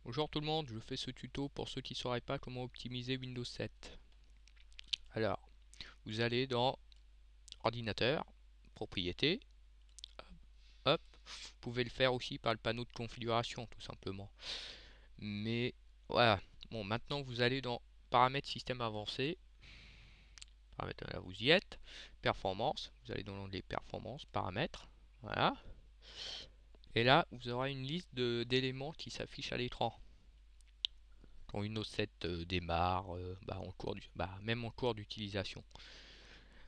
Bonjour tout le monde, je fais ce tuto pour ceux qui ne sauraient pas comment optimiser Windows 7. Alors, vous allez dans Ordinateur, Propriétés, hop, vous pouvez le faire aussi par le panneau de configuration tout simplement. Mais voilà, bon maintenant vous allez dans Paramètres système avancé, paramètres, là vous y êtes, Performance, vous allez dans l'onglet Performance, Paramètres, voilà. Et là vous aurez une liste d'éléments qui s'affichent à l'écran. Quand Windows 7 démarre, même en cours d'utilisation.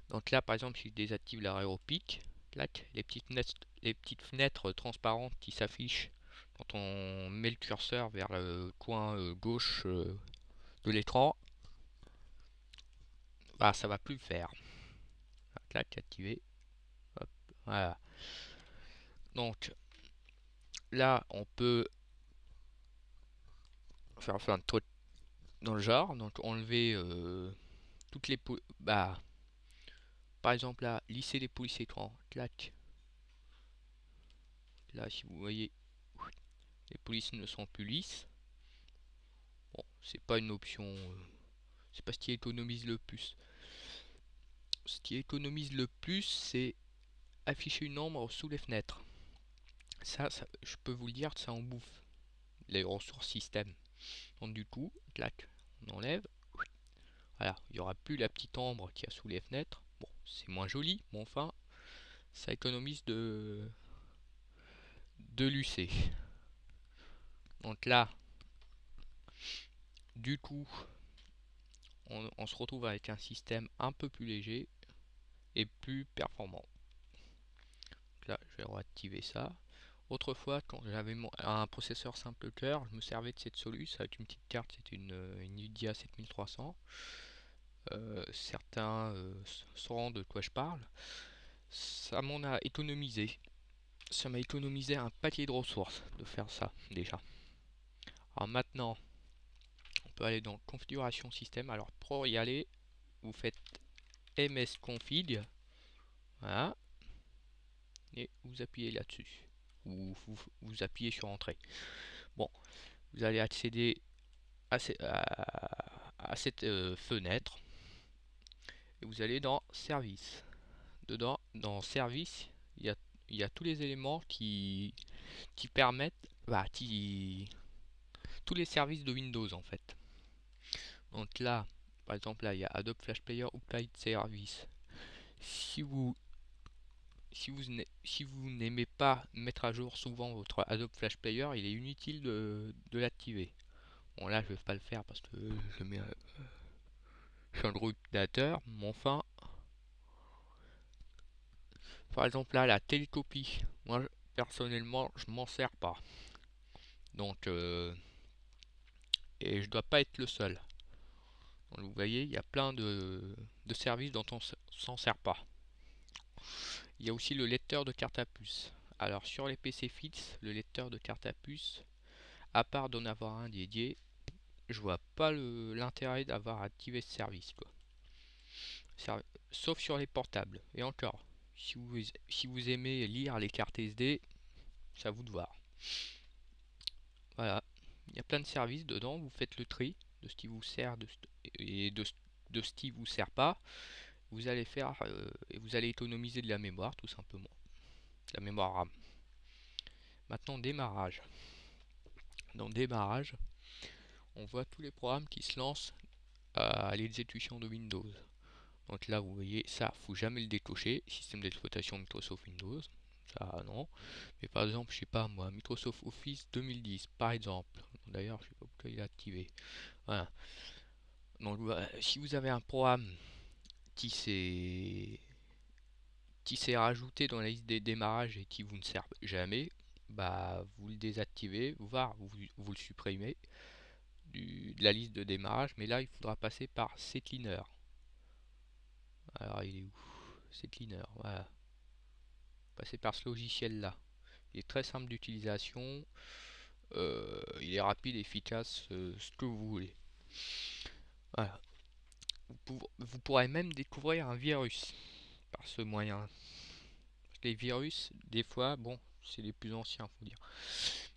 Donc là, par exemple, si je désactive l'aéropic, les petites fenêtres transparentes qui s'affichent quand on met le curseur vers le coin gauche de l'écran, bah ça va plus le faire. Clac, activé. Hop, voilà. Donc là, on peut faire plein de trucs dans le genre. Donc enlever toutes les par exemple là, lisser les polices écran. Clac. Là, si vous voyez, les polices ne sont plus lisses. Bon, c'est pas une option, c'est pas ce qui économise le plus. Ce qui économise le plus, c'est afficher une ombre sous les fenêtres. Ça, je peux vous le dire, ça en bouffe les ressources système. Donc du coup, clac, on enlève. Voilà, il n'y aura plus la petite ombre qu'il y a sous les fenêtres. Bon, c'est moins joli, mais enfin, ça économise de l'UC. Donc là, du coup, on se retrouve avec un système un peu plus léger et plus performant. Donc là, je vais réactiver ça. Autrefois, quand j'avais un processeur simple cœur, je me servais de cette solution avec une petite carte, c'était une Nvidia 7300. Certains sauront de quoi je parle. Ça m'en a économisé. Ça m'a économisé un paquet de ressources de faire ça déjà. Alors maintenant, on peut aller dans configuration système. Alors pour y aller, vous faites msconfig, voilà, et vous appuyez là-dessus. Ou vous appuyez sur entrée. Bon, vous allez accéder à cette fenêtre et vous allez dans service. Dedans, dans service, il y a tous les éléments qui permettent, tous les services de Windows en fait. Donc là, par exemple, là, il y a Adobe Flash Player Update Service. Si vous si vous n'aimez pas mettre à jour souvent votre Adobe Flash Player, il est inutile de l'activer. Bon là, je vais pas le faire parce que je suis un gros utilisateur, mais enfin, par exemple là, la télécopie, moi personnellement, je m'en sers pas. Donc, et je dois pas être le seul. Donc, vous voyez, il y a plein de services dont on s'en sert pas. Il y a aussi le lecteur de carte à puce. Alors sur les PC fixe, le lecteur de carte à puce, à part d'en avoir un dédié, je vois pas l'intérêt d'avoir activé ce service quoi. Sauf sur les portables. Et encore, si vous aimez lire les cartes SD, c'est à vous de voir. Voilà, il y a plein de services dedans, vous faites le tri de ce qui vous sert et de ce qui vous sert pas. Vous allez faire et vous allez économiser de la mémoire tout simplement, la mémoire RAM. Maintenant démarrage. Dans démarrage, on voit tous les programmes qui se lancent à l'exécution de Windows. Donc là vous voyez ça, faut jamais le décocher, système d'exploitation Microsoft Windows, ça non. Mais par exemple, je sais pas moi, Microsoft Office 2010 par exemple. D'ailleurs, je sais pas pourquoi il est activé. Voilà. Donc si vous avez un programme qui s'est rajouté dans la liste des démarrages et qui vous ne sert jamais, bah vous le désactivez, voire vous le supprimez de la liste de démarrage, mais là il faudra passer par CCleaner. Alors il est où? CCleaner, voilà. Passez par ce logiciel là. Il est très simple d'utilisation, il est rapide, efficace, ce que vous voulez. Voilà. Vous pourrez même découvrir un virus par ce moyen. Les virus, des fois, bon, c'est les plus anciens, faut dire.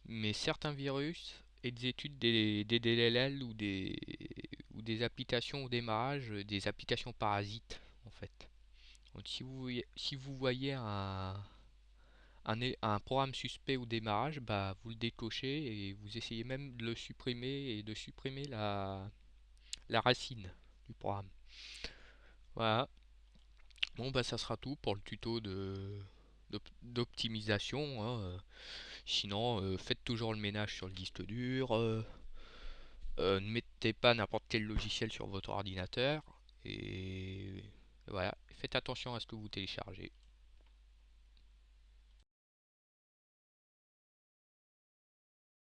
Mais certains virus et des études des DLL ou des applications au démarrage, des applications parasites en fait. Donc, si vous voyez un programme suspect au démarrage, bah, vous le décochez et vous essayez même de le supprimer et de supprimer la racine du programme. Voilà. Bon, bah, ça sera tout pour le tuto d'optimisation, hein. Sinon, faites toujours le ménage sur le disque dur. Ne mettez pas n'importe quel logiciel sur votre ordinateur. Et voilà. Faites attention à ce que vous téléchargez.